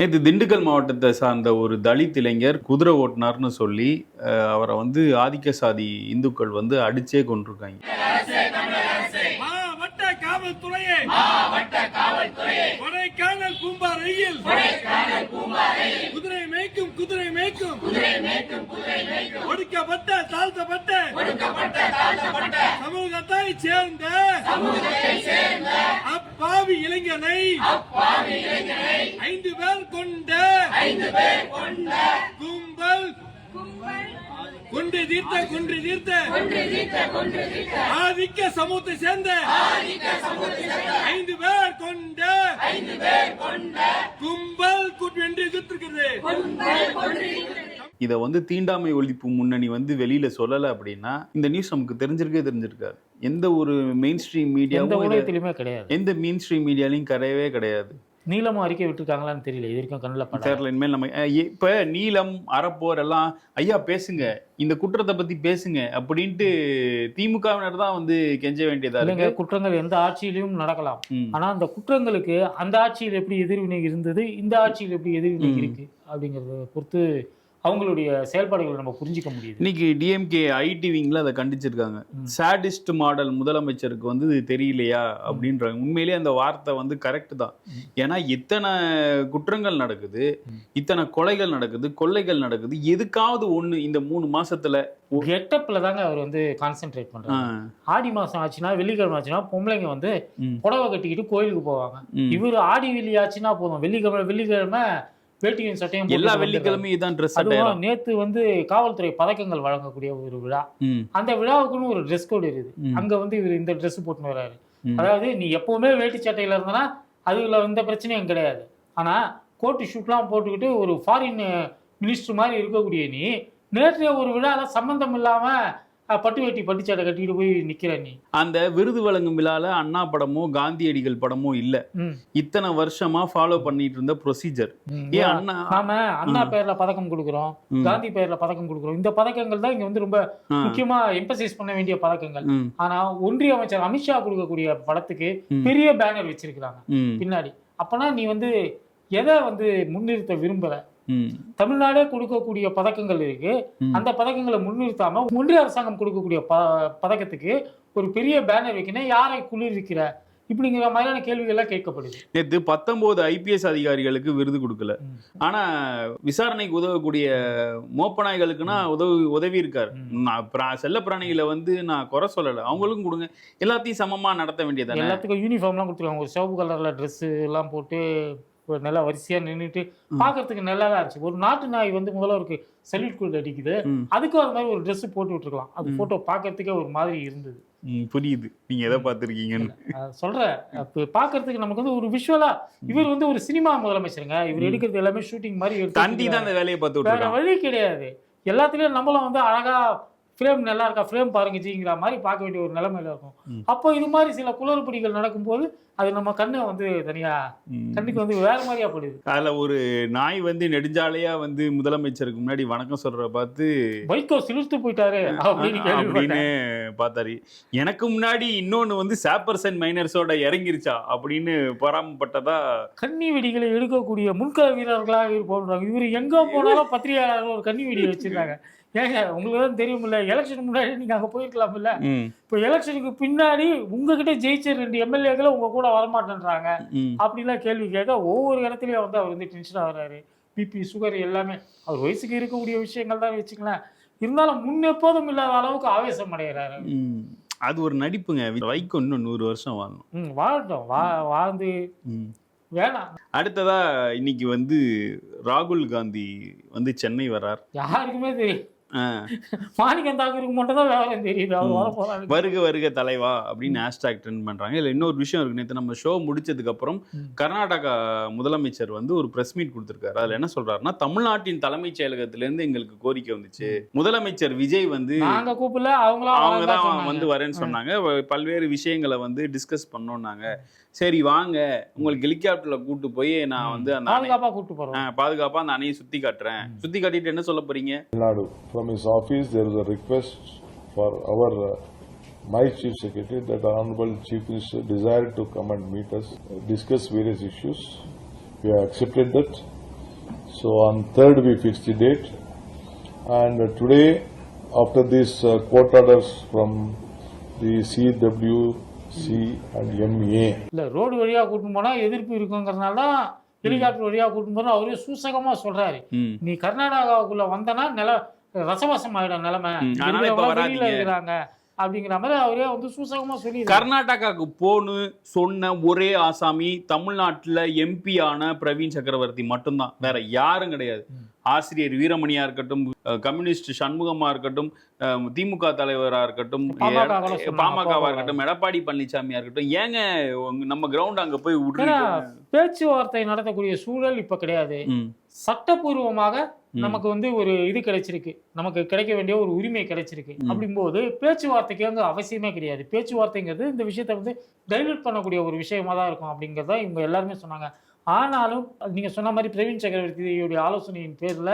நேற்று திண்டுக்கல் மாவட்டத்தை சார்ந்த ஒரு தலித் இளைஞர் குதிரை ஓட்டுனார்னு சொல்லி அவரை வந்து ஆதிக்க சாதி இந்துக்கள் வந்து அடிச்சே கொண்டிருக்காங்க. கொடைக்கானல் பூம்பாறையில் குதிரை மேய்க்கும் ஒடுக்கப்பட்ட தாழ்த்தப்பட்ட சமூகத்தை சேர்ந்த அப்பாவி இளைஞனை 5 பேர் கொண்ட கும்பல் கொன்று தீர்த்த ஆதிக்க சமூகத்தை சேர்ந்த 5 பேர் கொண்ட கும்பல் வென்று இருக்கிறது. இதை வந்து தீண்டாமை ஒழிப்பு முன்னணி வந்து வெளியில சொல்லல அப்படின்னா இந்த நியூஸ் நமக்கு தெரிஞ்சிருக்காது. எந்த ஒரு மெயின் ஸ்ட்ரீம் மீடியாவும் கிடையாது, எந்த மெயின் ஸ்ட்ரீம் மீடியாலையும் கிடையாது. நீளம் அறிக்கை விட்டுருக்காங்களான்னு தெரியல, இது வரைக்கும் கண்ணில் தெரியல. இனிமேல் நம்ம இப்ப நீளம் அறப்போர் எல்லாம் ஐயா பேசுங்க, இந்த குற்றத்தை பத்தி பேசுங்க அப்படின்ட்டு திமுகவினர் தான் வந்து கெஞ்ச வேண்டியதா இருக்கு. குற்றங்கள் எந்த ஆட்சியிலும் நடக்கலாம், ஆனா அந்த குற்றங்களுக்கு அந்த ஆட்சியில் எப்படி எதிர்வினை இருந்தது, இந்த ஆட்சியில் எப்படி எதிர்வினை இருக்கு அப்படிங்கறத பொறுத்து அவங்களுடைய செயல்பாடுகளை நம்ம புரிஞ்சிக்க முடியுது. இன்னைக்கு டிஎம்கே ஐடி விங்ல அதை கண்டிச்சிருக்காங்க. சாடிஸ்ட் மாடல் முதலமைச்சருக்கு வந்து தெரியலையா அப்படின்றாங்க. உண்மையிலேயே அந்த வார்த்தை வந்து கரெக்ட் தான். ஏன்னா இத்தனை குற்றங்கள் நடக்குது, இத்தனை கொலைகள் நடக்குது, கொள்ளைகள் நடக்குது, எதுக்காவது ஒண்ணு இந்த 3 மாசத்துல கெட்டப்ல தாங்க அவர் வந்து கான்சென்ட்ரேட் பண்றாங்க. ஆடி மாசம் ஆச்சுன்னா, வெள்ளிக்கிழமை ஆச்சுன்னா பொம்பளைங்க வந்து புடவை கட்டிக்கிட்டு கோயிலுக்கு போவாங்க. இவரு ஆடி வெள்ளி ஆச்சுன்னா போதும், வெள்ளிக்கிழமை வேட்டியும் சட்டையும் எல்லா வெள்ளிக்கிழமையும் தான் ட்ரெஸ். நேத்து வந்து காவல்துறை பதக்கங்கள் வழங்கக்கூடிய ஒரு விழா, அந்த விழாவுக்குன்னு ஒரு ட்ரெஸ் கோடு இருக்குது. அங்க வந்து இவர் இந்த ட்ரெஸ் போட்டுன்னு வர்றாரு. அதாவது நீ எப்பவுமே வேட்டி சட்டையில இருந்தனா அதுல எந்த பிரச்சனையும் கிடையாது, ஆனா கோட்டு ஷூட்லாம் போட்டுக்கிட்டு ஒரு ஃபாரின் மினிஸ்டர் மாதிரி இருக்கக்கூடிய நீ நேற்றைய ஒரு விழால சம்பந்தம் இல்லாம பட்டு வேட்டி பட்டுச்சட்டை கட்டிட்டு போய் நிக்கிற நீ. அந்த விருது வழங்கும் விழால அண்ணா படமோ காந்தியடிகள் படமோ இல்ல, இத்தனை வருஷமா ஃபாலோ பண்ணிட்டு இருந்த ப்ரொசீஜர். அண்ணா பேர்ல பதக்கம் கொடுக்குறோம், காந்தி பேர்ல பதக்கம் கொடுக்குறோம். இந்த பதக்கங்கள் தான் இங்க வந்து ரொம்ப முக்கியமா எம்பசைஸ் பண்ண வேண்டிய பதக்கங்கள். ஆனா ஒன்றிய அமைச்சர் அமித்ஷா கொடுக்கக்கூடிய படத்துக்கு பெரிய பேனர் வச்சிருக்கிறாங்க பின்னாடி. அப்பனா நீ வந்து எதை வந்து முன்னிறுத்த விரும்புற? தமிழ்நாடே கொடுக்கக்கூடிய பதக்கங்கள் இருக்கு, அந்த பதக்கங்களை முன்னிறுத்தாம ஒன்றிய அரசாங்கம் கொடுக்கக்கூடிய பதக்கத்துக்கு ஒரு பெரிய பேனர் வைக்கணும், யாரை குளிர்விக்கிற இப்படிங்கிற மாதிரியான கேள்விகள்லாம் கேட்கப்படுது. நேற்று 19 ஐபிஎஸ் அதிகாரிகளுக்கு விருது கொடுக்கல, ஆனா விசாரணைக்கு உதவக்கூடிய மோப்பநாய்களுக்குன்னா உதவி இருக்காரு. செல்ல பிராணிகளை வந்து நான் குறை சொல்லலை, அவங்களுக்கும் கொடுங்க, எல்லாத்தையும் சமமா நடத்த வேண்டியது. எல்லாத்துக்கும் யூனிஃபார்ம்லாம் கொடுத்துருக்காங்க, ஒரு சிவப்பு கலர்ல ட்ரெஸ் எல்லாம் போட்டு நல்லா வரிசையா நின்றுட்டு பாக்குறதுக்கு நல்லா தான் இருந்துச்சு. ஒரு நாட்டு நாய் வந்து முதல்வருக்கு சல்யூட் கொடுத்து அடிக்குது, அதுக்கும் அது மாதிரி ஒரு ட்ரெஸ் போட்டு விட்டுருக்கலாம். அது போட்டோ பாக்குறதுக்கே ஒரு மாதிரி இருந்தது. புரியுது நீங்க எதை பார்த்திருக்கீங்கன்னு சொல்றேன். பாக்குறதுக்கு நமக்கு வந்து ஒரு விஷுவலா இவர் வந்து ஒரு சினிமா முதலமைச்சருங்க. இவர் எடுக்கிறது எல்லாமே ஷூட்டிங் மாதிரி தண்டி தான் அந்த வேலையை பார்த்து வேற வழி கிடையாது. எல்லாத்துலயும் நம்மளும் வந்து அழகா ஃப்ரேம் நல்லா இருக்கா, ஃப்ரேம் பாருங்க ஜிங்கிற மாதிரி பார்க்க வேண்டிய ஒரு நிலைமையில இருக்கும். அப்போ இது மாதிரி சில குளறுபடிகள் நடக்கும்போது அது நம்ம கண்ணை வந்து தனியா கண்ணுக்கு வந்து வேற மாதிரியா போடுது. அதுல ஒரு நாய் வந்து நெடுஞ்சாலையா வந்து முதலமைச்சருக்கு முன்னாடி வணக்கம் சொல்ற பார்த்து வைகோ சிலிர்த்து போயிட்டாரு அப்படின்னு பார்த்தாரு. எனக்கு முன்னாடி இன்னொன்னு வந்து சாப்பர்ஸ் அண்ட் மைனர்ஸோட இறங்கிருச்சா அப்படின்னு பொறாமப்பட்டதா. கன்னி வெடிகளை எடுக்கக்கூடிய முன்கள வீரர்களாக போடுறாங்க. இவரு எங்க போனாலும் பத்திரிகையாளர்கள் ஒரு கன்னி வெடியை வச்சிருக்காங்க. ஏங்க உங்களுக்கு தான் தெரியுமில்ல, எலெக்ஷனுக்கு முன்னாடி நீங்க அங்க போயிருக்கலாம்ல. இப்போ எலெக்ஷனுக்கு பின்னாடி உங்ககிட்ட ஜெயிச்ச 2 எம்எல்ஏக்களை உங்க கூட வரமாட்டேன்றாங்க அப்படிலாம் கேள்வி கேட்க ஒவ்வொரு இடத்துலயும் வந்து அவர் வந்து டென்ஷன் ஆகுறாரு. பிபி சுகர் எல்லாமே அவர் வயசுக்கு இருக்கக்கூடிய விஷயங்கள் தான் வச்சுக்கலாம். இருந்தாலும் முன்னெப்போதும் இல்லாத அளவுக்கு ஆவேசம் அடைகிறாரு. அது ஒரு நடிப்புங்க. வைகோ இன்னும் 100 வருஷம் வாழணும். வாழட்டும், வாழ்ந்து வேணாம். அடுத்ததா இன்னைக்கு வந்து ராகுல் காந்தி வந்து சென்னை வர்றார். யாருக்குமே தெரியும், மாணிக்கம் தாக்கூருக்கு மட்டும் தான் விவரம் தெரியுது. வருக வருக தலைவா அப்படின்னு ஹேஷ்டாக் ட்ரெண்ட் பண்றாங்க. இல்ல இன்னொரு விஷயம் இருக்கு. நேற்று நம்ம ஷோ முடிச்சதுக்கு அப்புறம் கர்நாடகா முதலமைச்சர் வந்து ஒரு பிரஸ் மீட் கொடுத்திருக்காரு. அதுல என்ன சொல்றாருன்னா, தமிழ்நாட்டின் தலைமைச் செயலகத்திலிருந்து எங்களுக்கு கோரிக்கை வந்துச்சு, முதலமைச்சர் விஜய் வந்து கூப்பிடல, அவங்க தான் வந்து வரேன்னு சொன்னாங்க, பல்வேறு விஷயங்களை வந்து டிஸ்கஸ் பண்ணோம்னாங்க. சரி வாங்க, உங்களுக்கு ஹெலிகாப்டர்ல கூட்டு போய் நான் வந்து அந்த பாதுகாப்பா கூட்டு போறேன், பாதுகாப்பா அந்த அணையை சுத்தி காட்டுறேன். சுத்தி காட்டிட்டு என்ன சொல்ல போறீங்க? From his office, there is a request for my Chief Secretary that the Honorable Chief Minister desired to come and meet us, discuss various issues. We have accepted that. So on 3rd we fixed the date, and today, after these court orders from the CWC and MA. இல்ல road வழியா கூட்டிட்டு போனா எதிர்ப்பு இருக்குங்கிறதுனால தான் helicopter வழியா கூட்டிட்டு போறோம் அவரே சூசகமா சொல்றாரு. நீ கர்நாடகாவுக்குள்ள வந்தனா ரசவசம் ஆயிடும் நிலைமை, அதனால இப்ப வராதீங்க இருக்கிறாங்க அப்படிங்கிற மாதிரி அவரே வந்து சூசகமா சொல்லி. கர்நாடகாவுக்கு போன்னு சொன்ன ஒரே ஆசாமி தமிழ்நாட்டுல எம்பி ஆன பிரவீன் சக்கரவர்த்தி மட்டும்தான், வேற யாரும் கிடையாது. ஆசிரியர் வீரமணியா இருக்கட்டும், கம்யூனிஸ்ட் சண்முகமா இருக்கட்டும், திமுக தலைவரா இருக்கட்டும், பாமகவா இருக்கட்டும், எடப்பாடி பழனிசாமியா இருக்கட்டும், ஏங்க நம்ம கிரவுண்ட் அங்க போய் பேச்சுவார்த்தை நடத்தக்கூடிய சூழல் இப்ப கிடையாது. சட்டப்பூர்வமாக நமக்கு வந்து ஒரு இது கிடைச்சிருக்கு, நமக்கு கிடைக்க வேண்டிய ஒரு உரிமை கிடைச்சிருக்கு. அப்படிங்கும்போது பேச்சுவார்த்தைக்கு அங்க அவசியமே கிடையாது. பேச்சுவார்த்தைங்கிறது இந்த விஷயத்த வந்து டைலூட் பண்ணக்கூடிய ஒரு விஷயமா தான் இருக்கும் அப்படிங்கிறத இவங்க எல்லாருமே சொன்னாங்க. ஆனாலும் நீங்க சொன்ன மாதிரி பிரவீன் சக்கரவர்த்தியுடைய ஆலோசனையின் பேர்ல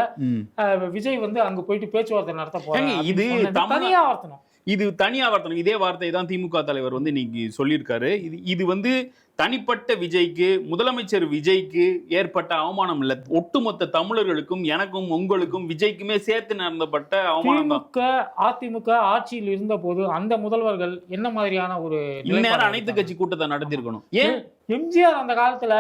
விஜய் வந்து அங்க போயிட்டு பேச்சுவார்த்தை நடத்த போறாங்க. இது தனியாவர்த்தனம், இது தனியாவர்த்தனம். இதே வார்த்தை தான் திமுக தலைவர் வந்து இன்னைக்கு சொல்லியிருக்காரு. இது வந்து தனிப்பட்ட விஜய்க்கு, முதலமைச்சர் விஜய்க்கு ஏற்பட்ட அவமானம் இல்ல, ஒட்டுமொத்த தமிழர்களுக்கும் எனக்கும் உங்களுக்கும் விஜய்க்குமே சேர்த்து நடந்தப்பட்ட அவமானம் தான். அதிமுக ஆட்சியில் இருந்த போது அந்த முதல்வர்கள் என்ன மாதிரியான ஒரு இந்நேரம் அனைத்து கட்சி கூட்டத்தை நடத்திருக்கணும். ஏன் எம்ஜிஆர் அந்த காலத்துல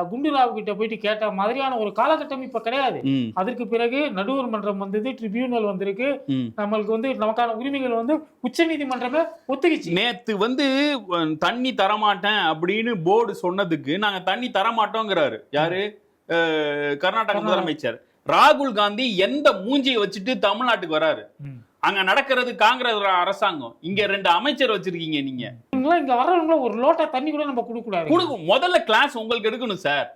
குண்டுராவ் கிட்ட போயிட்டு கேட்ட மாதிரியான ஒரு காலகட்டம் இப்ப கிடையாது. அதற்கு பிறகு நடுவர் மன்றம் வந்தது, ட்ரிபியூனல் வந்திருக்கு, நம்மளுக்கு வந்து நமக்கான உரிமைகள் வந்து உச்ச நீதிமன்றமே ஒத்துக்கிச்சு. நேத்து வந்து தண்ணி தரமாட்டேன் அப்படின்னு போர்டு சொன்னதுக்கு நாங்க தண்ணி தரமாட்டோங்கிறாரு யாரு? கர்நாடக முதலமைச்சர் ராகுல் காந்தி எந்த மூஞ்சியை வச்சுட்டு தமிழ்நாட்டுக்கு வராரு? அங்க நடக்கிறது காங்கிரஸ் அரசாங்கம், இங்க 2 அமைச்சர் வச்சிருக்கீங்க. நீங்க இங்க வர்றவங்க ஒரு லோட்டா தண்ணி கூட நம்ம கொடுக்க கூடாது. முதல்ல கிளாஸ் உங்களுக்கு எடுக்கணும் சார்,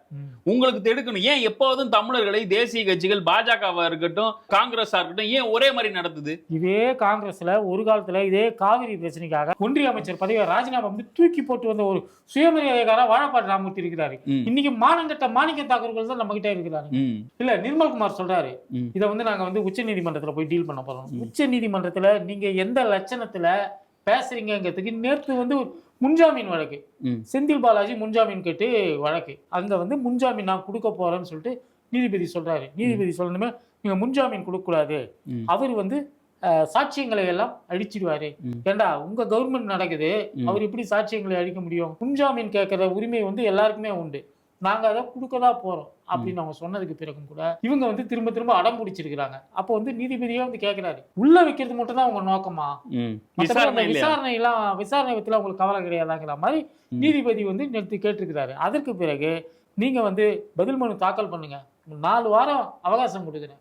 உங்களுக்கு எடுக்கணும். ஏன் எப்போதும் தமிழர்களை தேசிய கட்சிகள் பாஜகவா இருக்கட்டும் காங்கிரஸா இருக்கட்டும் ஏன் ஒரே மாதிரி நடத்துது? இதே காங்கிரஸ்ல ஒரு காலத்துல இதே காவிரி பிரச்சனைக்காக ஒன்றிய அமைச்சர் பதவியை ராஜினாமா வந்து தூக்கி போட்டு வந்த ஒரு சுயமரியாதைக்கார வாழப்பாடி ராமூர்த்தி இருக்கிறாரு. இன்னைக்கு மானங்கட்ட மாணிக்க தாக்கூர்கள் தான் நம்ம கிட்ட இருக்கிறாரு. இல்ல நிர்மல்குமார் சொல்றாரு, இதை வந்து நாங்க வந்து உச்ச நீதிமன்றத்துல போய் டீல் பண்ண போறோம். உச்ச நீதிமன்றத்துல நீங்க எந்த லட்சணத்துல பேசுறீங்கிறதுக்கு நேற்று வந்து முன்ஜாமீன் வழக்கு, செந்தில் பாலாஜி முன்ஜாமீன் கேட்டு வழக்கு, அங்க வந்து முன்ஜாமீன் நான் கொடுக்க போறேன்னு சொல்லிட்டு நீதிபதி சொல்றாரு. நீதிபதி சொல்லணுமே நீங்க முன்ஜாமீன் கொடுக்க கூடாது, அவர் வந்து சாட்சியங்களை எல்லாம் அழிச்சிடுவாரு. ஏண்டா உங்க கவர்மெண்ட் நடக்குது, அவர் எப்படி சாட்சியங்களை அழிக்க முடியும்? முன்ஜாமீன் கேட்கிற உரிமை வந்து எல்லாருக்குமே உண்டு, நாங்க அதை கொடுக்கதான் போறோம் அப்படின்னு அவங்க சொன்னதுக்கு பிறகும் கூட இவங்க வந்து திரும்ப திரும்ப அடம் பிடிச்சிருக்கிறாங்க. அப்போ வந்து நீதிபதியே வந்து கேட்கிறாரு, உள்ள வைக்கிறது மட்டும் தான் உங்க நோக்கமா, விசாரணை விதத்துல உங்களுக்கு கவலை கிடையாதாங்கிற மாதிரி நீதிபதி வந்து நேற்று கேட்டிருக்கிறாரு. அதற்கு பிறகு நீங்க வந்து பதில் மனு தாக்கல் பண்ணுங்க, 4 வாரம் அவகாசம் கொடுக்குறேன்,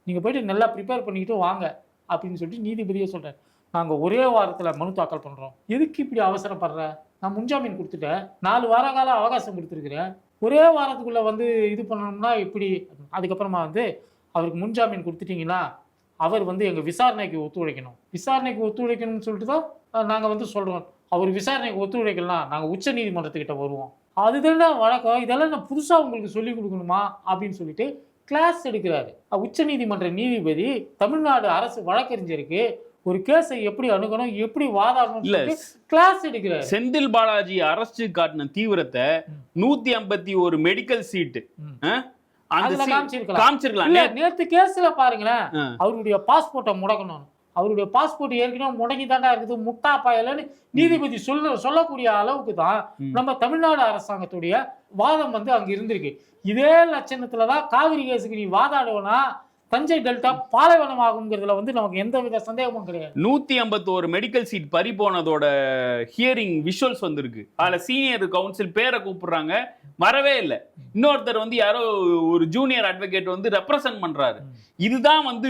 நீங்க போயிட்டு நல்லா ப்ரிப்பேர் பண்ணிக்கிட்டு வாங்க அப்படின்னு சொல்லிட்டு நீதிபதியே சொல்றாரு. நாங்க ஒரே வாரத்துல மனு தாக்கல் பண்றோம், எதுக்கு இப்படி அவசரப்படுற? நான் முன்ஜாமீன் கொடுத்துட்டேன், 4 வார கால அவகாசம் கொடுத்துருக்கிறேன், ஒரே வாரத்துக்குள்ள வந்து இது பண்ணணும்னா எப்படி? அதுக்கப்புறமா வந்து அவருக்கு முன்ஜாமீன் கொடுத்துட்டீங்கன்னா அவர் வந்து எங்க விசாரணைக்கு ஒத்துழைக்கணும், விசாரணைக்கு ஒத்துழைக்கணும்னு சொல்லிட்டு தான் நாங்க வந்து சொல்றோம். அவர் விசாரணைக்கு ஒத்துழைக்கலாம் நாங்க உச்ச நீதிமன்றத்துக்கிட்ட வருவோம். அதுதான் வழக்கம், இதெல்லாம் நான் புதுசா உங்களுக்கு சொல்லி கொடுக்கணுமா அப்படின்னு சொல்லிட்டு கிளாஸ் எடுக்கிறாரு. உச்ச நீதிமன்ற நீதிபதி தமிழ்நாடு அரசு வழக்கறிஞருக்கு ஒரு கேஸை எப்படி அணுகணும், எப்படி வாதாடணும் கிளாஸ் எடுக்கிறார். செந்தில் பாலாஜி அரசு காட்டின தீவிரத்தை 151 மெடிக்கல் சீட்டு காமிச்சிருக்கலாம். நேத்து கேஸ்ல பாருங்களேன், அவருடைய பாஸ்போர்ட்டை முடக்கணும், அவருடைய பாஸ்போர்ட் ஏற்கனவே முடங்கி தாண்டா இருக்குது, முட்டா பாயலன்னு நீதிபதி சொல்லக்கூடிய அளவுக்கு தான் நம்ம தமிழ்நாடு அரசாங்கத்துடைய வாதம் வந்து அங்க இருந்திருக்கு. இதே லட்சணத்துலதான் காவிரி கேஸுக்கு நீ வாதாடுவனா தஞ்சை டெல்டா பாலைவனம் ஆகுங்கிறதுல வந்து நமக்கு எந்த வித சந்தேகமும் கிடையாது. 151 மெடிக்கல் சீட் பறி போனதோட ஹியரிங் விஷுவல்ஸ் வந்திருக்கு. அதுல சீனியர் கவுன்சில் பேரை கூப்பிடுறாங்க, வரவே இல்லை. இன்னொருத்தர் வந்து யாரோ ஒரு ஜூனியர் அட்வொகேட் வந்து ரெப்ரசன்ட் பண்றாரு. இதுதான் வந்து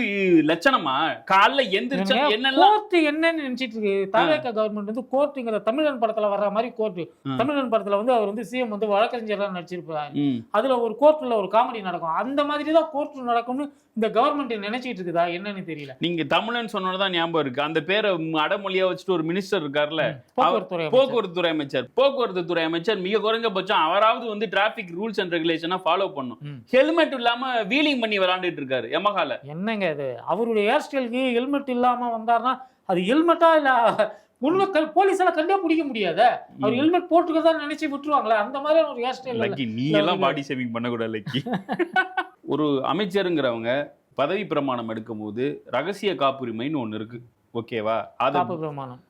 லட்சணமா? காலைல எந்திரிச்சா என்னெல்லாம் என்னன்னு நினைச்சிட்டு இருக்கு தாவேகா கவர்மெண்ட் வந்து கோர்ட்டுங்கிற தமிழன் படத்துல வர்ற மாதிரி கோர்ட்டு. தமிழன் படத்துல வந்து அவர் வந்து சிஎம் வந்து வழக்கறிஞர் நடிச்சிருப்பாரு, அதுல ஒரு கோர்ட்ல ஒரு காமெடி நடக்கும், அந்த மாதிரிதான் கோர்ட் நடக்கும்னு இந்த கவர்மெண்ட் நினைச்சிட்டு இருக்குதா என்னன்னு தெரியல. நீங்க தமிழன் சொன்னதான் ஞாபகம் இருக்கு, அந்த பேரை அடமொழியா வச்சுட்டு ஒரு மினிஸ்டர் இருக்காருல்ல, போக்குவரத்து துறை அமைச்சர் மிக குறைஞ்சபட்சம் அவராவது வந்து டிராபிக் ரூல்ஸ் அண்ட் ரெகுலேஷனா ஃபாலோ பண்ணும். ஹெல்மெட் இல்லாம வீலிங் பண்ணி விளையாண்டுட்டு இருக்காரு யமஹால. என்னங்க இது? அவருடைய ஹேர் ஸ்டைலுக்கு ஹெல்மெட் இல்லாம வந்தாருன்னா அது ஹெல்மெட்டா இல்ல உண்மை போலீஸால கண்டே பிடிக்க முடியாத, அவர் ஹெல்மெட் போட்டுக்கதான் நினைச்சு விட்டுருவாங்களா? அந்த மாதிரி ஒரு ஹேர் ஸ்டைல். நீ எல்லாம் பாடி ஷேவிங் பண்ண கூடாது. ஒரு அமைச்சருங்கிறவங்க பதவி பிரமாணம் எடுக்கும்போது ரகசிய காப்புரிமைன்னு ஒண்ணு இருக்கு, ஓகேவா? காப்பு பிரமாணம்.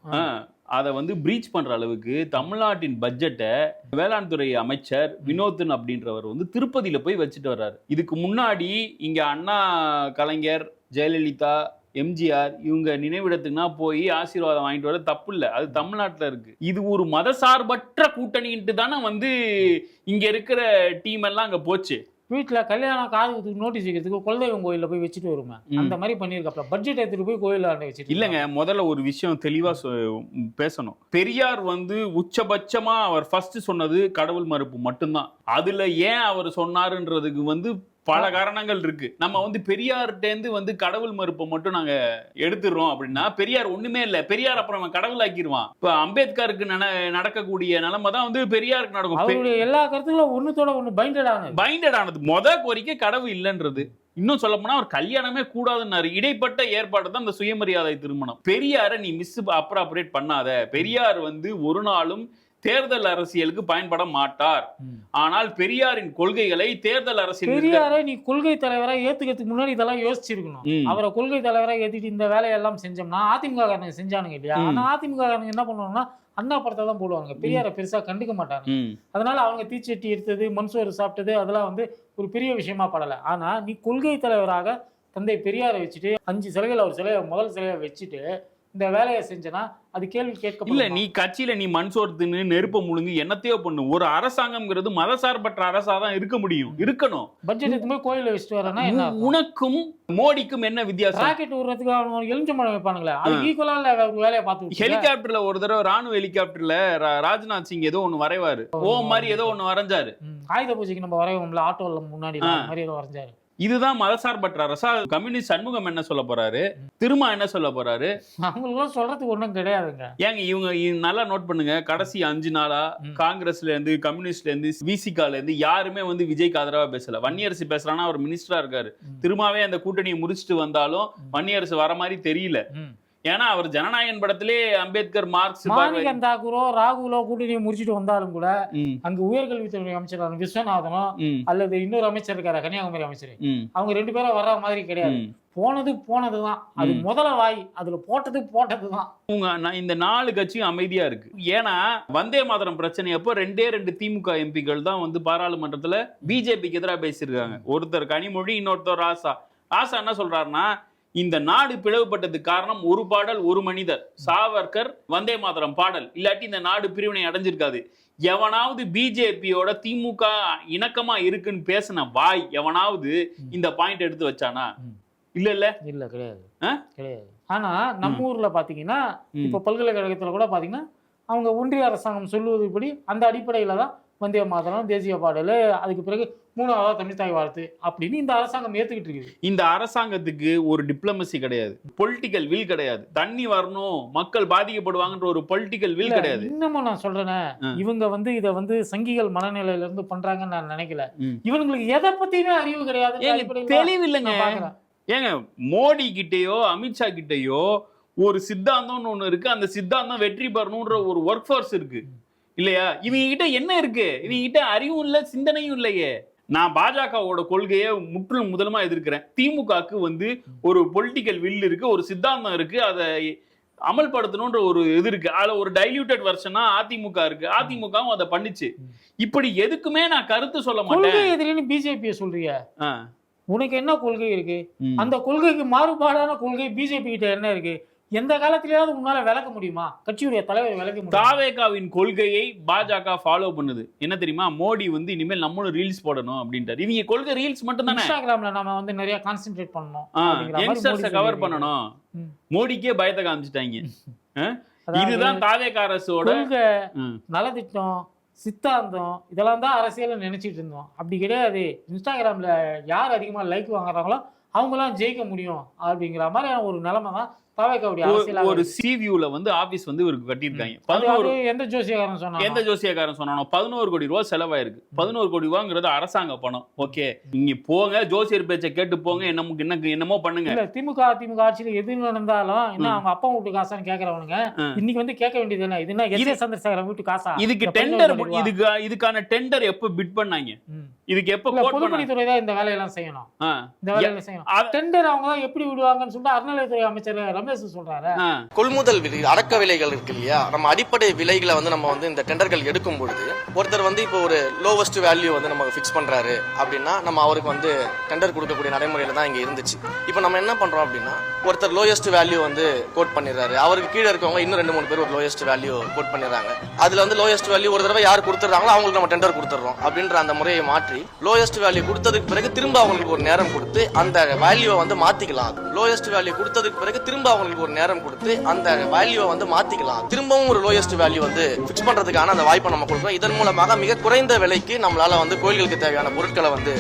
அதை வந்து பிரீச் பண்ற அளவுக்கு தமிழ்நாட்டின் பட்ஜெட்டை வேளாண் துறை அமைச்சர் வினோதன் அப்படின்றவர் வந்து திருப்பதியில போய் வச்சுட்டு வர்றாரு. இதுக்கு முன்னாடி இங்க அண்ணா, கலைஞர், ஜெயலலிதா, எம்ஜிஆர் இவங்க நினைவிடத்துக்குனா போய் ஆசீர்வாதம் வாங்கிட்டு வர தப்பு இல்லை, அது தமிழ்நாட்டில் இருக்கு. இது ஒரு மதசார்பற்ற கூட்டணின்ட்டு தானே வந்து இங்க இருக்கிற டீம் எல்லாம் அங்க போச்சு. வீட்டில் கல்யாணம் காதுக்கு நோட்டீஸ் வைக்கிறதுக்கு குலதெய்வம் கோயிலில் போய் வச்சுட்டு வருமே, அந்த மாதிரி பண்ணியிருக்காப்ல. பட்ஜெட் எடுத்துட்டு போய் கோயிலில் வச்சுட்டு இல்லைங்க. முதல்ல ஒரு விஷயம் தெளிவா பேசணும். பெரியார் வந்து உச்சபட்சமா அவர் ஃபர்ஸ்ட் சொன்னது கடவுள் மறுப்பு மட்டும்தான். அதுல ஏன் அவர் சொன்னாருன்றதுக்கு வந்து பல காரணங்கள் இருக்கு. நம்ம வந்து பெரியார்கிட்டேருந்து வந்து கடவுள் மறுப்பை மட்டும் நாங்க எடுத்துடுறோம் அப்படின்னா பெரியார் ஒண்ணுமே இல்லை. பெரியார் அப்புறம் அவன் கடவுள் ஆக்கிடுவான். இப்ப அம்பேத்கருக்கு நடக்கக்கூடிய நிலைமை தான் வந்து பெரியாருக்கு நடக்கும். அவருடைய எல்லா கருத்துக்களும் ஒண்ணுத்தோட ஒண்ணு பைண்டட் ஆனது. கோரிக்கை கடவுள் இல்லைன்றது. இன்னும் சொல்ல போனா அவர் கல்யாணமே கூடாதுன்னாரு. இடைப்பட்ட ஏற்பாடு தான் இந்த சுயமரியாதை திருமணம். பெரியாரை நீ அப்ராப்ரேட் பண்ணாத. பெரியார் வந்து ஒரு நாளும் தேர்தல் அரசியலுக்கு பயன்பட மாட்டார். ஆனால் பெரியாரின் கொள்கைகளை தேர்தல் அரசியல் பெரியாரை நீ கொள்கை தலைவரா ஏத்துக்கிறதுக்கு முன்னாடி இதெல்லாம் யோசிச்சிருக்கணும். அவரை கொள்கை தலைவரா ஏத்திட்டு இந்த வேலையெல்லாம் செஞ்சோம்னா அதிமுக காரங்க செஞ்சானுங்க இல்லையா? ஆனா அதிமுக காரங்க என்ன பண்ணுவாங்கன்னா அண்ணா படத்தை தான் போடுவாங்க, பெரியாரை பெருசா கண்டுக்க மாட்டாங்க. அதனால அவங்க தீச்சட்டி எடுத்தது, மண்சோறு சாப்பிட்டது அதெல்லாம் வந்து ஒரு பெரிய விஷயமா படலை. ஆனா நீ கொள்கை தலைவராக தந்தை பெரியாரை வச்சுட்டு 5 சிலைகள் அவர் சிலையை முதல் சிலையை வச்சுட்டு இந்த வேலையை செஞ்சனா அது கேள்வி கேட்க இல்ல. நீ கட்சியில நீ மண் சோர்த்துன்னு நெருப்ப முழுங்கு என்னத்தையோ பண்ணு. ஒரு அரசாங்கம்ங்கிறது மதசார்பற்ற அரசா தான் இருக்க முடியும், இருக்கணும். பட்ஜெட் எடுத்து போய் கோயில வச்சுட்டு வரனா என்ன? உனக்கும் மோடிக்கும் என்ன வித்தியாசம்? ராக்கெட் விடுறதுக்கு அவங்க எலுமிச்சம்பழம் வைப்பானுங்களே, அது ஈக்குவலா இல்ல வேலையை பார்த்து. ஹெலிகாப்டர்ல ஒரு தடவை ராணுவ ஹெலிகாப்டர்ல ராஜ்நாத் சிங் ஏதோ ஒண்ணு வரைவாரு, ஓ மாதிரி ஏதோ ஒண்ணு வரைஞ்சாரு. ஆயுத பூஜைக்கு நம்ம வரைவோம்ல ஆட்டோல முன்னாடி மாதிரி ஏதோ வரைஞ்சாரு. இதுதான் மதசார்பற்ற அரசா? கம்யூனிஸ்ட் சண்முகம் என்ன சொல்ல போறாரு, திரும்ப என்ன சொல்ல போறாரு? அவங்களும் சொல்றதுக்கு ஒண்ணும் கிடையாதுங்க. ஏங்க இவங்க நல்லா நோட் பண்ணுங்க, கடைசி 5 நாளா காங்கிரஸ்ல இருந்து, கம்யூனிஸ்ட்ல இருந்து, விசிகால இருந்து யாருமே வந்து விஜய்க்கு ஆதரவா பேசல. வன்னியரசு பேசுறானா அவர் மினிஸ்டரா இருக்காரு. திரும்பவே அந்த கூட்டணியை முடிச்சுட்டு வந்தாலும் வன்னியரசு வர மாதிரி தெரியல. ஏன்னா அவர் ஜனநாயகன் படத்திலே அம்பேத்கர், மார்க்ஸ், மாணிக்கம் தாக்கூரோ ராகுலோ கூட்டணியை முடிச்சுட்டு வந்தாலும் கூட அங்க உயர்கல்வித்துறை அமைச்சர் விஸ்வநாதனோ அல்லது இன்னொரு அமைச்சர் இருக்காரு கன்னியாகுமரி அமைச்சர், அவங்க 2 பேரும் வர்ற மாதிரி கிடையாது. போனதுதான் அது முதல்ல வாய், அதுல போட்டதுதான். இந்த 4 கட்சியும் அமைதியா இருக்கு. ஏன்னா வந்தே மாதரம் பிரச்சனை அப்போ 2 திமுக எம்பிக்கள் தான் வந்து பாராளுமன்றத்துல பிஜேபிக்கு எதிராக பேசியிருக்காங்க. ஒருத்தர் கனிமொழி, இன்னொருத்தர் ராசா. என்ன சொல்றாருன்னா, இந்த நாடு பிளவுபட்டதுக்கு காரணம் ஒரு பாடல் ஒரு மனிதர், சாவர்கர், வந்தே மாதரம் பாடல். இல்லாட்டி இந்த நாடு பிரிவினை அடைஞ்சிருக்காது. எவனாவது பிஜேபியோட திமுக இணக்கமா இருக்குன்னு பேசின வாய் எவனாவது இந்த பாயிண்ட் எடுத்து வச்சானா? இல்ல கிடையாது. ஆனா நம்ம ஊர்ல பாத்தீங்கன்னா இப்ப பல்கலைக்கழகத்துல கூட பாத்தீங்கன்னா அவங்க ஒன்றிய அரசாங்கம் சொல்லுவதுபடி அந்த அடிப்படையில தான் வந்தே மாதரம், தேசிய பாடல், அதுக்கு பிறகு 3வது தமிழ்தாய் வாழ்த்து அப்படின்னு இந்த அரசாங்கம் ஏத்துக்கிட்டு இருக்குது. இந்த அரசாங்கத்துக்கு ஒரு டிப்ளமசி கிடையாது, பொலிட்டிக்கல் வில் கிடையாது. தண்ணி வரணும், மக்கள் பாதிக்கப்படுவாங்கன்ற ஒரு பொலிட்டிக்கல் வில் கிடையாது. இன்னமும் நான் சொல்றேனே, இவங்க வந்து இதை வந்து சங்கிகள் மனநிலையில இருந்து பண்றாங்கன்னு நான் நினைக்கல. இவங்களுக்கு எதை பத்தியுமே அறிவு கிடையாது, தெளிவு இல்லைங்க. ஏங்க மோடி கிட்டேயோ அமித்ஷா கிட்டேயோ ஒரு சித்தாந்தம்னு ஒண்ணு இருக்கு. அந்த சித்தாந்தம் வெற்றி பெறணும்ன்ற ஒரு ஒர்க் ஃபோர்ஸ் இருக்கு இல்லையா? இவங்க கிட்ட என்ன இருக்கு? இவங்க கிட்ட அறிவும் இல்ல, சிந்தனையும் இல்லையே. நான் பாஜகவோட கொள்கையை முற்றிலும் முதலமா எதிர்க்கிறேன். திமுகவுக்கு வந்து ஒரு பொலிட்டிக்கல் வில் இருக்கு, ஒரு சித்தாந்தம் இருக்கு, அதை அமல்படுத்தணும்ன்ற ஒரு இது இருக்கு. அதுல ஒரு டைல்யூட்டட் வெர்ஷனா அதிமுக இருக்கு. அதிமுகவும் அதை பண்ணிச்சு. இப்படி எதுக்குமே நான் கருத்து சொல்ல மாட்டேன். பிஜேபி சொல்றிய, உனக்கு என்ன கொள்கை இருக்கு? அந்த கொள்கைக்கு மாறுபாடான கொள்கை பிஜேபி கிட்ட என்ன இருக்கு? எந்த காலத்திலேயாவது உன்னால விளக்க முடியுமா? கட்சியுடைய தலைவர் விளக்க முடியும். தாவேகாவின் கொள்கையை பாஜக ஃபாலோ பண்ணுது. என்ன தெரியுமா? மோடி வந்து இனிமேல் நம்மளும் ரீல்ஸ் போடணும் அப்படின்றாரு. இவங்க கொள்கை ரீல்ஸ் மட்டும் தானே. இன்ஸ்டாகிராம்ல நம்ம வந்து நிறைய கான்சென்ட்ரேட் பண்ணணும், யங்ஸ்டர்ஸை கவர் பண்ணணும். மோடிக்கே பயத்தை காமிச்சிட்டாங்க. இதுதான் தாவேகா அரசோட நலத்திட்டம், சித்தாந்தம், இதெல்லாம் தான் அரசியல் நினைச்சிட்டு இருந்தோம். அப்படி கிடையாது. இன்ஸ்டாகிராம்ல யார் அதிகமா லைக் வாங்குறாங்களோ அவங்களாம் ஜெயிக்க முடியும் அப்படிங்கிற மாதிரியான ஒரு நிலைமை தான் தாவேக்காவுடைய அரசியல் ஒரு சிவியூல வந்து ஆபீஸ் வந்து இவருக்கு கட்டியிருக்காங்க. எந்த ஜோசியக்காரன் சொன்னா எந்த ஜோசியக்காரன் சொன்னானோ 11 கோடி ரூபாய் செலவாயிருக்கு. 11 கோடி ரூபாங்கிறது அரசாங்க பணம். ஓகே, நீங்க போங்க, ஜோசியர் பேச்சை கேட்டு போங்க, என்னமோ பண்ணுங்க. இல்ல திமுக ஆட்சியில எது நடந்தாலும் என்ன அவங்க அப்பா வீட்டு காசான்னு கேக்குறவனுங்க இன்னைக்கு வந்து கேட்க வேண்டியது என்ன? இது என்ன எஸ் சந்திரசேகரன் வீட்டு காசா? இதுக்கு டெண்டர், இதுக்கான டெண்டர் எப்ப பிட் பண்ணாங்க? இதுக்கு எப்ப பொதுப்பணித்துறை தான் இந்த வேலையெல்லாம் செய்யணும். இந்த வேலையெல்லாம் செய்யணும். டெண்டர் அவங்க தான் எப்படி விடுவாங்கன்னு சொல்லிட்டு அறநிலையத்துறை அமைச்சர் ரமேஷ் சொல்றாரு. கொள்முதல் விலை, அடக்க விலைகள் இருக்கு இல்லையா, நம்ம அடிப்படை விலைகளை வந்து நம்ம வந்து இந்த டெண்டர்கள் எடுக்கும் பொழுது ஒருத்தர் வந்து இப்போ ஒரு லோவஸ்ட் வேல்யூ வந்து நம்ம ஃபிக்ஸ் பண்றாரு அப்படின்னா நம்ம அவருக்கு வந்து டெண்டர் கொடுக்கக்கூடிய நடைமுறையில தான் இங்க இருந்துச்சு. இப்போ நம்ம என்ன பண்றோம் அப்படின்னா ஒருத்தர் லோயஸ்ட் வேல்யூ வந்து கோட் பண்ணிடுறாரு, அவருக்கு கீழே இருக்கவங்க இன்னும் 2-3 பேர் ஒரு லோயஸ்ட் வேல்யூ கோட் பண்ணிடுறாங்க. அதுல வந்து லோயஸ்ட் வேல்யூ ஒரு தடவை யார் கொடுத்துறாங்களோ அவங்களுக்கு நம்ம டெண்டர் கொடுத்துறோம் அப்படின்ற அந்த முறையை மாற்றி லோயஸ்ட் வேல்யூ கொடுத்ததுக்கு பிறகு திரும்ப அவங்களுக்கு ஒரு நேரம் கொடுத்து அந்த வேல்யூவை வந்து மாத்திக்கலாம். லோயஸ்ட் வேல்யூ கொடுத்ததுக்கு பிறகு திரும்ப அவங்களுக்கு ஒரு நேரம் கொடுத்து அந்த வேல்யூவை வந்து மாத்திக்கலாம். திரும்பவும் ஒரு லோயஸ்ட் வேல்யூ வந்து ஃபிக்ஸ் பண்றதுக்கான அந்த வாய்ப்பை நம்ம கொடுக்குறோம். இதன் மூலமாக மிக குறைந்த விலைக்கு நம்மளால வந்து கோயில்களுக்கு தேவையான பொருட்களை வந்து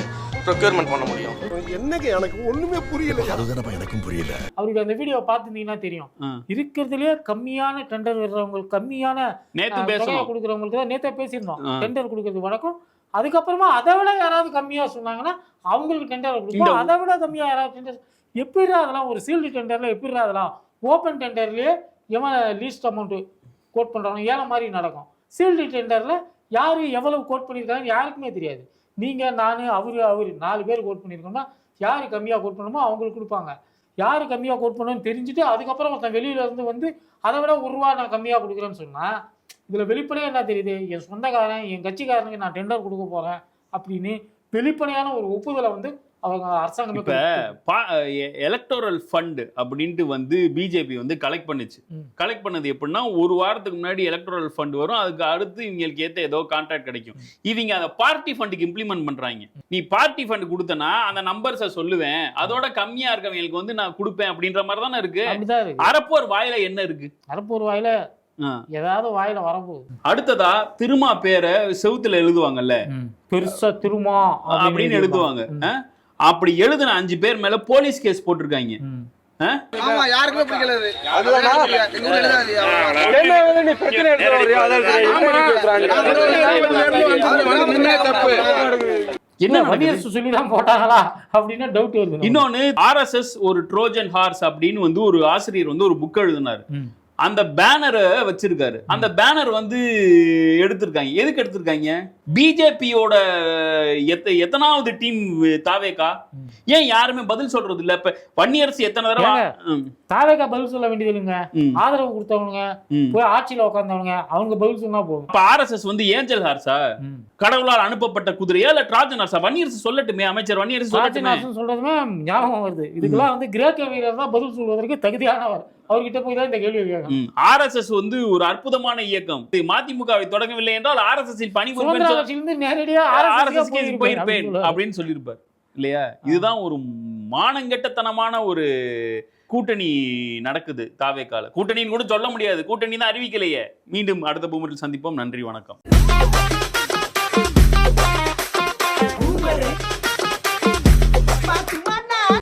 ப்ரொக்யூர்மெண்ட் பண்ண முடியும். என்னங்க எனக்கு ஒண்ணுமே புரியல. அதுதான் எனக்கும் புரியல. அவருடைய அந்த வீடியோ பார்த்துட்டீங்கன்னா தெரியும். இருக்கிறதுலயே கம்மியான டெண்டர் வர்றவங்களுக்கு, கம்மியான தொகையை கொடுக்குறவங்களுக்கு தான் நேத்தே பேசியிருந்தோம். டெண்டர் கொடுக்கறது வழக்கம். அதுக்கப்புறமா அதை விட யாராவது கம்மியா சொன்னாங்கன்னா அவங்களுக்கு டெண்டர் கொடுப்போம். அதை விட கம்மியா யாராவது டெண்டர் எப்படி அதெல்லாம் ஒரு சீல்டு டெண்டர்ல எப்படி அதெல்லாம் ஓப்பன் டெண்டர்லயே எவன் லீஸ்ட் அமௌண்ட் கோட் பண்றாங்க ஏழை மாதிரி நடக்கும். சீல்டு டெண்டர்ல யாரு எவ்வளவு கோட் பண்ணியிருக்காங்கன்னு யாருக்குமே தெரியாது. நீங்க நான் அவரு 4 பேர் கோட் பண்ணியிருக்கோம்னா யாரு கம்மியா கோட் பண்ணணுமோ அவங்களுக்கு கொடுப்பாங்க. யாரு கம்மியா கோட் பண்ணணும்னு தெரிஞ்சுட்டு அதுக்கப்புறம் ஒருத்தன் வெளியில இருந்து வந்து அதை விட ₹1 நான் கம்மியா கொடுக்குறேன்னு சொன்னா இதுல வெளிப்படையா என்ன தெரியுது? என் சொந்தக்காரன் என் கட்சிக்காரனுக்கு நான் டெண்டர் கொடுக்க போறேன் அப்படின்னு வெளிப்படையான ஒரு ஒப்புதலை வந்து அவங்க அரசாங்கம். இப்ப எலக்டோரல் ஃபண்ட் அப்படின்ட்டு வந்து பிஜேபி வந்து கலெக்ட் பண்ணுச்சு. கலெக்ட் பண்ணது எப்படின்னா ஒரு வாரத்துக்கு முன்னாடி எலக்டோரல் ஃபண்ட் வரும், அதுக்கு அடுத்து இவங்களுக்கு ஏத்த ஏதோ கான்ட்ராக்ட் கிடைக்கும். இவங்க அந்த பார்ட்டி ஃபண்டுக்கு இம்ப்ளிமெண்ட் பண்றாங்க. நீ பார்ட்டி ஃபண்ட் கொடுத்தனா அந்த நம்பர்ஸை சொல்லுவேன், அதோட கம்மியா இருக்கவங்களுக்கு வந்து நான் கொடுப்பேன் அப்படின்ற மாதிரி தானே இருக்கு. அரப்போர் வாயில என்ன இருக்கு? அரப்போர் வாயில ஏதாவது வாயில வரப்போகுது. அடுத்ததா திருமா பேரை செவுத்துல எழுதுவாங்கல்ல, பெருசா திருமா அப்படின்னு எழுதுவாங்க. அப்படி எழுதுன 5 பேர் மேல போலீஸ் கேஸ் போட்டிருக்காங்க. யாருக்குமே பிடிக்கல. என்ன வடிவரசு சொல்லிதான் போட்டாங்களா அப்படின்னு டவுட் வருது. இன்னொன்னு RSS ஒரு ட்ரோஜன் ஹார்ஸ் அப்படின்னு வந்து ஒரு ஆசிரியர் வந்து ஒரு புக் எழுதினாரு. அந்த பேனரை வச்சிருக்காரு. அந்த பேனர் வந்து எடுத்திருக்காங்க. எதுக்கு எடுத்திருக்காங்க? பிஜேபியோட எத்தனாவது டீம் தாவேகா? ஏன் யாருமே பதில் சொல்றது இல்ல? இப்ப வன்னியரசு எத்தனை தடவை தாவேகா பதில் சொல்ல வேண்டியது இல்லைங்க. ஆதரவு கொடுத்தவங்க போய் ஆட்சியில உட்கார்ந்தவங்க அவங்க பதில் சொன்னா போதும். இப்ப RSS வந்து ஏஞ்சல் ஹார்ஸா, கடவுளால் அனுப்பப்பட்ட குதிரையா இல்ல ட்ராஜன் ஹார்ஸா? வன்னியரசு சொல்லட்டுமே, அமைச்சர் வன்னியரசு சொல்றதுமே ஞாபகம் வருது. இதுக்கெல்லாம் வந்து கிரேக்க வீரர் தான் பதில் சொல்வதற்கு தகுதியானவர். அவர்கிட்ட போய் தான் இந்த கேள்வி கேட்கணும். RSS வந்து ஒரு அற்புதமான இயக்கம். மதிமுகவை தொடங்கவில்லை என்றால் RSS இல் பணிபுரிந்து நேரடியா RSS போயிருப்பேன் அப்படின்னு சொல்லியிருப்பார் இல்லையா? இதுதான் ஒரு மானங்கெட்டத்தனமான ஒரு கூட்டணி நடக்குது தாவேக்கால. கூட்டணின்னு கூட சொல்ல முடியாது, கூட்டணி தான் அறிவிக்கலையே. மீண்டும் அடுத்த பூமரில் சந்திப்போம். நன்றி, வணக்கம்.